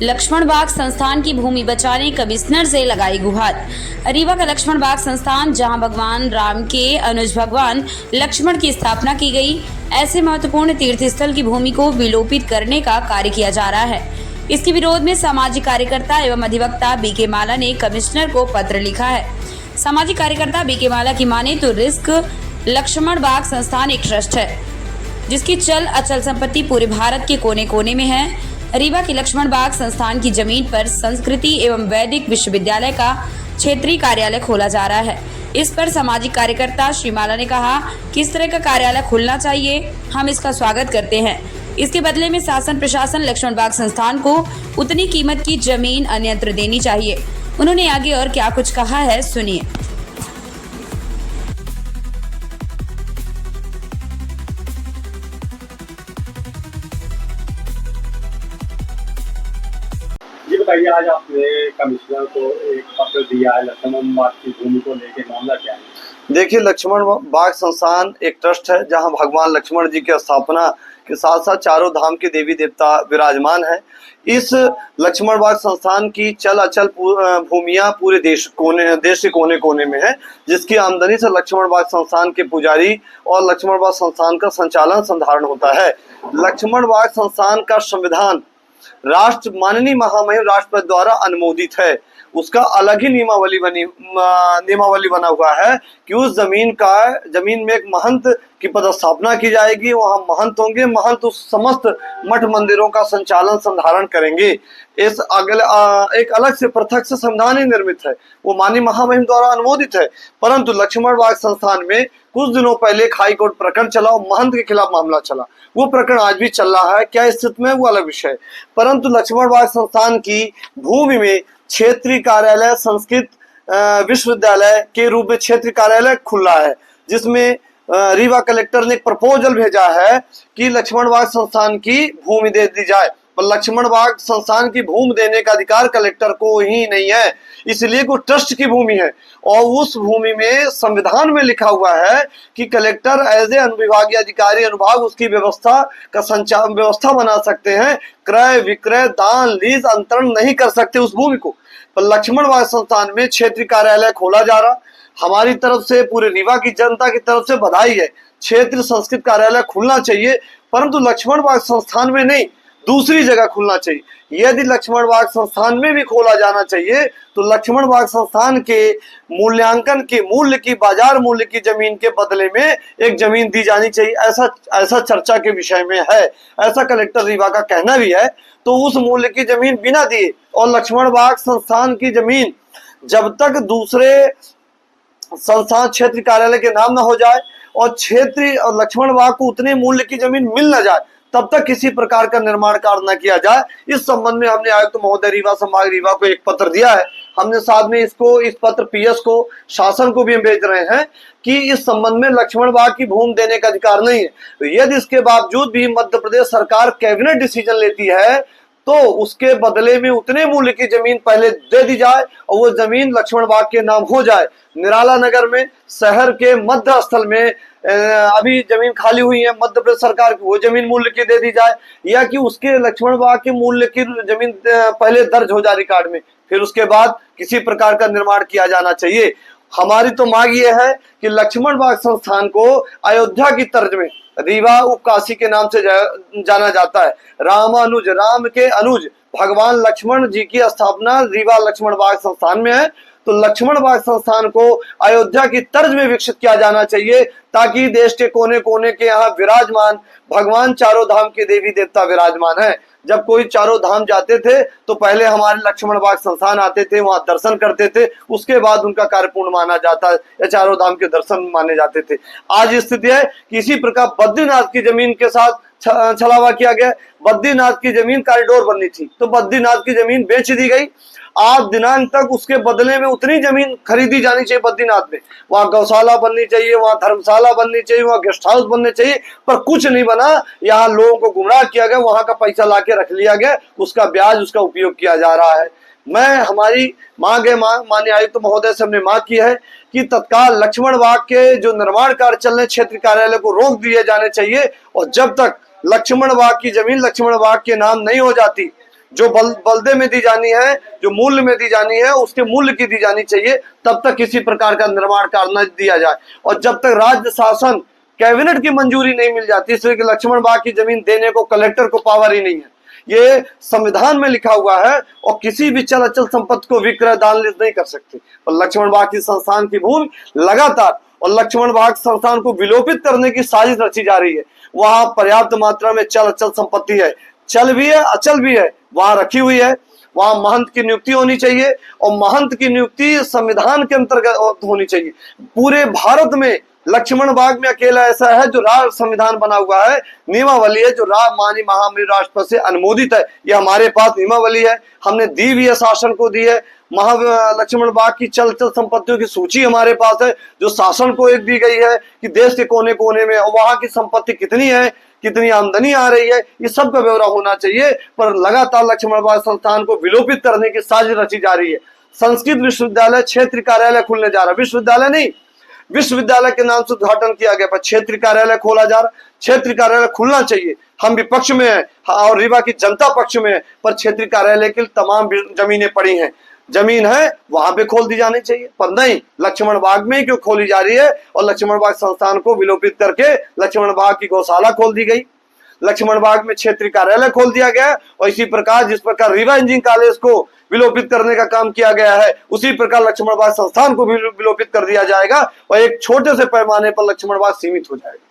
लक्ष्मण बाग संस्थान की भूमि बचाने कमिश्नर से लगाई गुहार। रीवा का लक्ष्मण बाग संस्थान, जहां भगवान राम के अनुज भगवान लक्ष्मण की स्थापना की गई, ऐसे महत्वपूर्ण तीर्थ स्थल की भूमि को विलोपित करने का कार्य किया जा रहा है। इसके विरोध में सामाजिक कार्यकर्ता एवं अधिवक्ता बीके माला ने कमिश्नर को पत्र लिखा है। सामाजिक कार्यकर्ता बीके माला की माने तो रिस्क लक्ष्मण बाग संस्थान एक ट्रस्ट है जिसकी चल अचल संपत्ति पूरे भारत के कोने कोने में है। रीवा की लक्ष्मण बाग संस्थान की जमीन पर संस्कृति एवं वैदिक विश्वविद्यालय का क्षेत्रीय कार्यालय खोला जा रहा है। इस पर सामाजिक कार्यकर्ता श्री माला ने कहा कि इस तरह का कार्यालय खुलना चाहिए, हम इसका स्वागत करते हैं। इसके बदले में शासन प्रशासन लक्ष्मण बाग संस्थान को उतनी कीमत की जमीन अन्यत्र देनी चाहिए। उन्होंने आगे और क्या कुछ कहा है, सुनिए। जी बताइए, आज आपने कमिश्नर को एक पत्र दिया है लक्ष्मण बाग की भूमि को लेकर, मामला क्या है? देखिए, लक्ष्मण बाग संस्थान एक ट्रस्ट है जहां भगवान लक्ष्मण जी की स्थापना के साथ साथ चारों धाम के देवी देवता विराजमान है। इस लक्ष्मण बाग संस्थान की चल अचल भूमियां पूरे देश के कोने कोने में है, जिसकी आमदनी से लक्ष्मण बाग संस्थान के पुजारी और लक्ष्मण बाग संस्थान का संचालन संधारण होता है। लक्ष्मण बाग संस्थान का संविधान माननीय महामहिम राष्ट्रपति द्वारा अनुमोदित है। उसका अलग ही नियमावली बना हुआ है कि उस जमीन में एक महंत की पदस्थापना की जाएगी। वहां महंत होंगे, महंत उस समस्त मठ मंदिरों का संचालन संधारण करेंगे। एक अलग से पृथक से संविधान ही निर्मित है, वो माननीय महामहिम द्वारा अनुमोदित है। परंतु लक्ष्मण बाग संस्थान में कुछ दिनों पहले एक हाई कोर्ट प्रकरण चला और महंत के खिलाफ मामला चला। वो प्रकरण आज भी चल रहा है, क्या स्थिति में वो अलग विषय है। परंतु लक्ष्मण बाग संस्थान की भूमि में क्षेत्रीय कार्यालय संस्कृत विश्वविद्यालय के रूप में क्षेत्रीय कार्यालय खुला है, जिसमें रीवा कलेक्टर ने एक प्रपोजल भेजा है कि लक्ष्मण बाग संस्थान की भूमि दे दी जाए। पर लक्ष्मण बाग संस्थान की भूमि देने का अधिकार कलेक्टर को ही नहीं है, इसलिए वो ट्रस्ट की भूमि है। और उस भूमि में संविधान में लिखा हुआ है कि कलेक्टर एज ए अनुविभागीय अधिकारी अनुभाग उसकी व्यवस्था बना सकते हैं। क्रय विक्रय दान लीज अंतरण नहीं कर सकते उस भूमि को। पर लक्ष्मण बाग संस्थान में क्षेत्रीय कार्यालय खोला जा रहा, हमारी तरफ से पूरे रीवा की जनता की तरफ से बधाई है। क्षेत्रीय संस्कृत कार्यालय खुलना चाहिए, परंतु लक्ष्मण बाग संस्थान में नहीं, दूसरी जगह खुलना चाहिए। यदि लक्ष्मण बाग संस्थान में भी खोला जाना चाहिए तो लक्ष्मण बाग संस्थान के मूल्यांकन के मूल्य की, बाजार मूल्य की जमीन के बदले में एक जमीन दी जानी चाहिए। ऐसा चर्चा के विषय में है, ऐसा कलेक्टर रीवा का कहना भी है। तो उस मूल्य की जमीन बिना दिए और लक्ष्मण बाग संस्थान की जमीन जब तक दूसरे संस्थान क्षेत्रीय कार्यालय के नाम न हो जाए और क्षेत्रीय और लक्ष्मण बाग को उतने मूल्य की जमीन मिल न जाए, तब तक किसी प्रकार का निर्माण कार्य न किया जाए। इस संबंध में हमने आयुक्त महोदय रीवा संभाग रीवा को एक पत्र दिया है। हमने साथ में इस पत्र पीएस को, शासन को भी हम भेज रहे हैं कि इस संबंध में लक्ष्मण बाग की भूमि देने का अधिकार नहीं है। तो यदि इसके बावजूद भी मध्य प्रदेश सरकार कैबिनेट डिसीजन लेती है तो उसके बदले में उतने मूल्य की जमीन पहले दे दी जाए और वो जमीन लक्ष्मण बाग के नाम हो जाए। निराला नगर में शहर के मध्य स्थल में अभी जमीन खाली हुई है मध्य प्रदेश सरकार की, वो जमीन मूल्य की दे दी जाए, या कि उसके लक्ष्मण बाग के मूल्य की जमीन पहले दर्ज हो जाए रिकॉर्ड में, फिर उसके बाद किसी प्रकार का निर्माण किया जाना चाहिए। हमारी तो मांग ये है कि लक्ष्मण बाग संस्थान को अयोध्या की तर्ज में रीवा उपकाशी के नाम से जाना जाता है। रामानुज, राम के अनुज भगवान लक्ष्मण जी की स्थापना रीवा लक्ष्मण बाग संस्थान में है। तो लक्ष्मण बाग संस्थान को अयोध्या की तर्ज में विकसित किया जाना चाहिए, ताकि देश के कोने कोने के यहाँ विराजमान भगवान चारों धाम के देवी देवता विराजमान है। जब कोई चारों धाम जाते थे तो पहले हमारे लक्ष्मण बाग संस्थान आते थे, वहां दर्शन करते थे, उसके बाद उनका कार्य पूर्ण माना जाता है या चारों धाम के दर्शन माने जाते थे। आज स्थिति है कि इसी प्रकार बद्रीनाथ की जमीन के साथ छलावा किया गया। बद्रीनाथ की जमीन कॉरिडोर बननी थी तो बद्रीनाथ की जमीन बेच दी गई। आज दिनांक तक उसके बदले में उतनी जमीन खरीदी जानी चाहिए बद्रीनाथ में, वहां गौशाला बननी चाहिए, वहां धर्मशाला बननी चाहिए, वहां गेस्ट हाउस बनने चाहिए, पर कुछ नहीं बना। यहाँ लोगों को गुमराह किया गया, वहां का पैसा लाके रख लिया गया, उसका ब्याज, उसका उपयोग किया जा रहा है। हमारी मांग है, माननीय आयुक्त महोदय से हमने मांग की है कि तत्काल लक्ष्मण बाग के जो निर्माण कार्य चल रहे क्षेत्रीय कार्यालय को रोक दिए जाने चाहिए। और जब तक लक्ष्मण बाग की जमीन लक्ष्मण बाग के नाम नहीं हो जाती, जो बलदे में दी जानी है, जो मूल्य में दी जानी है, उसके मूल्य की दी जानी चाहिए, तब तक किसी प्रकार का निर्माण कार्य न दिया जाए। और जब तक राज्य शासन कैबिनेट की मंजूरी नहीं मिल जाती, इसलिए कि लक्ष्मण बाग की जमीन देने को कलेक्टर को पावर ही नहीं है, ये संविधान में लिखा हुआ है, और किसी भी चल अचल संपत्ति को विक्रय दान लीज नहीं कर सकते। और लक्ष्मण बाग की संस्थान की भूमि लगातार, और लक्ष्मण बाग संस्थान को विलोपित करने की साजिश रची जा रही है। वहां पर्याप्त मात्रा में चल अचल संपत्ति है, चल भी है अचल भी है, वहां रखी हुई है। वहां महंत की नियुक्ति होनी चाहिए, और महंत की नियुक्ति संविधान के अंतर्गत होनी चाहिए। पूरे भारत में लक्ष्मण बाग में अकेला ऐसा है जो राष्ट्र संविधान बना हुआ है, नियमावली है, जो माननीय महामहिम राष्ट्रपति से अनुमोदित है। ये हमारे पास नियमावली है, हमने दी भी है, शासन को दी है। लक्ष्मण बाग की चल संपत्तियों की सूची हमारे पास है, जो शासन को एक दी गई है कि देश के कोने कोने में वहां की संपत्ति कितनी है, कितनी आमदनी आ रही है, ये सब का ब्यौरा होना चाहिए। पर लगातार लक्ष्मण बाग संस्थान को विलोपित करने की साजिश रची जा रही है। संस्कृत विश्वविद्यालय क्षेत्रीय कार्यालय खुलने जा रहा है, विश्वविद्यालय नहीं, विश्वविद्यालय के नाम से उद्घाटन किया गया, पर क्षेत्रीय कार्यालय खोला जा रहा। क्षेत्रीय कार्यालय खुलना चाहिए, हम विपक्ष में हैं और रीवा की जनता पक्ष में है, पर क्षेत्रीय कार्यालय के लिए तमाम जमीनें पड़ी हैं, जमीन है वहां पे खोल दी जानी चाहिए, पर नहीं, लक्ष्मण बाग में क्यों खोली जा रही है। और लक्ष्मण बाग संस्थान को विलोपित करके लक्ष्मण बाग की गौशाला खोल दी गई, लक्ष्मण बाग में क्षेत्रीय कार्यालय खोल दिया गया। और इसी प्रकार जिस प्रकार रीवा इंजीनियरिंग कॉलेज को विलोपित करने का काम किया गया है, उसी प्रकार लक्ष्मण बाग संस्थान को भी विलोपित कर दिया जाएगा, और एक छोटे से पैमाने पर लक्ष्मण बाग सीमित हो जाएगा।